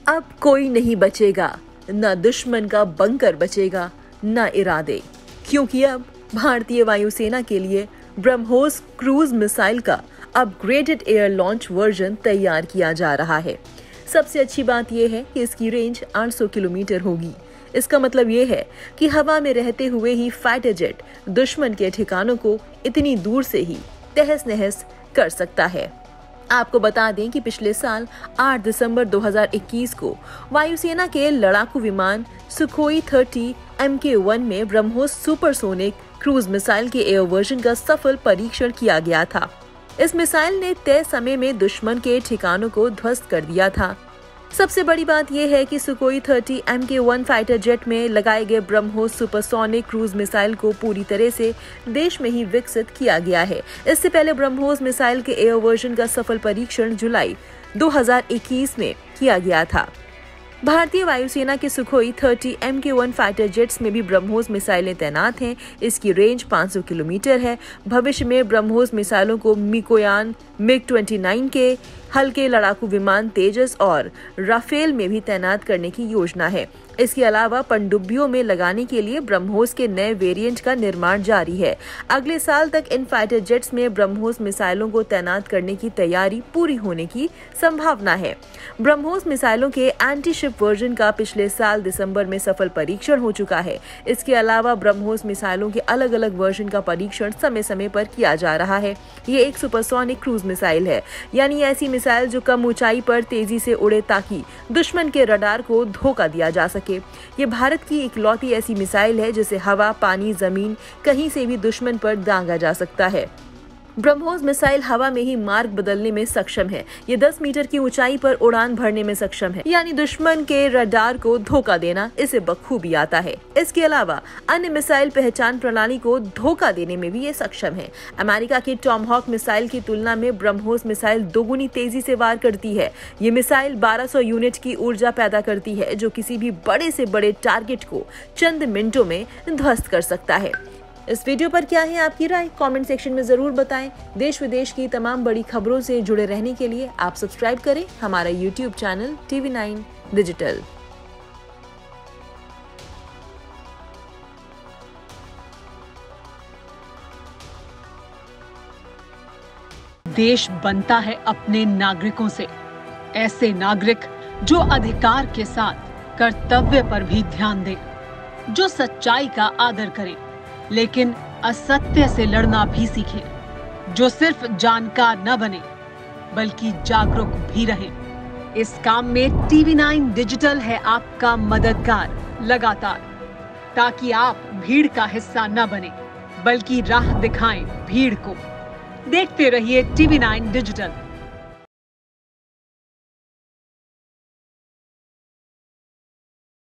अब कोई नहीं बचेगा, न दुश्मन का बंकर बचेगा न इरादे, क्योंकि अब भारतीय वायुसेना के लिए ब्रह्मोस क्रूज मिसाइल का अपग्रेडेड एयर लॉन्च वर्जन तैयार किया जा रहा है। सबसे अच्छी बात यह है कि इसकी रेंज 800 किलोमीटर होगी। इसका मतलब ये है कि हवा में रहते हुए ही फाइटर जेट दुश्मन के ठिकानों को इतनी दूर से ही तहस नहस कर सकता है। आपको बता दें कि पिछले साल 8 दिसंबर 2021 को वायुसेना के लड़ाकू विमान सुखोई 30 MK1 में ब्रह्मोस सुपरसोनिक क्रूज मिसाइल के एयर वर्जन का सफल परीक्षण किया गया था। इस मिसाइल ने तय समय में दुश्मन के ठिकानों को ध्वस्त कर दिया था। सबसे बड़ी बात यह है कि सुखोई 30 MK1 फाइटर जेट में लगाए गए ब्रह्मोस सुपरसोनिक क्रूज मिसाइल को पूरी तरह से देश में ही विकसित किया गया है। इससे पहले ब्रह्मोस मिसाइल के एयर वर्जन का सफल परीक्षण जुलाई 2021 में किया गया था। भारतीय वायुसेना के सुखोई 30 MK1 फाइटर जेट्स में भी ब्रह्मोस मिसाइलें तैनात हैं। इसकी रेंज 500 किलोमीटर है। भविष्य में ब्रह्मोस मिसाइलों को मिकोयान MiG-29 के हल्के लड़ाकू विमान तेजस और राफेल में भी तैनात करने की योजना है। इसके अलावा पनडुब्बियों में लगाने के लिए ब्रह्मोस के नए वेरिएंट का निर्माण जारी है। अगले साल तक इन फाइटर जेट्स में ब्रह्मोस मिसाइलों को तैनात करने की तैयारी पूरी होने की संभावना है। ब्रह्मोस मिसाइलों के एंटी शिप वर्जन का पिछले साल दिसंबर में सफल परीक्षण हो चुका है। इसके अलावा ब्रह्मोस मिसाइलों के अलग अलग वर्जन का परीक्षण समय समय पर किया जा रहा है। ये एक सुपरसोनिक क्रूज मिसाइल है, यानी ऐसी मिसाइल जो कम ऊंचाई पर तेजी से उड़े ताकि दुश्मन के रडार को धोखा दिया जा सके। ये भारत की इकलौती ऐसी मिसाइल है जिसे हवा, पानी, जमीन कहीं से भी दुश्मन पर दागा जा सकता है। ब्रह्मोस मिसाइल हवा में ही मार्ग बदलने में सक्षम है। ये 10 मीटर की ऊंचाई पर उड़ान भरने में सक्षम है, यानी दुश्मन के रडार को धोखा देना इसे बखूबी आता है। इसके अलावा अन्य मिसाइल पहचान प्रणाली को धोखा देने में भी ये सक्षम है। अमेरिका की टॉमहॉक मिसाइल की तुलना में ब्रह्मोस मिसाइल दोगुनी तेजी से वार करती है। ये मिसाइल 1200 यूनिट की ऊर्जा पैदा करती है, जो किसी भी बड़े से बड़े टारगेट को चंद मिनटों में ध्वस्त कर सकता है। इस वीडियो पर क्या है आपकी राय? कमेंट सेक्शन में जरूर बताएं। देश विदेश की तमाम बड़ी खबरों से जुड़े रहने के लिए आप सब्सक्राइब करें हमारा YouTube चैनल TV9 डिजिटल। देश बनता है अपने नागरिकों से। ऐसे नागरिक जो अधिकार के साथ कर्तव्य पर भी ध्यान दें, जो सच्चाई का आदर करें लेकिन असत्य से लड़ना भी सीखें, जो सिर्फ जानकार न बने बल्कि जागरूक भी रहें। इस काम में TV9 डिजिटल है आपका मददगार लगातार, ताकि आप भीड़ का हिस्सा न बने बल्कि राह दिखाएं भीड़ को। देखते रहिए TV9 डिजिटल।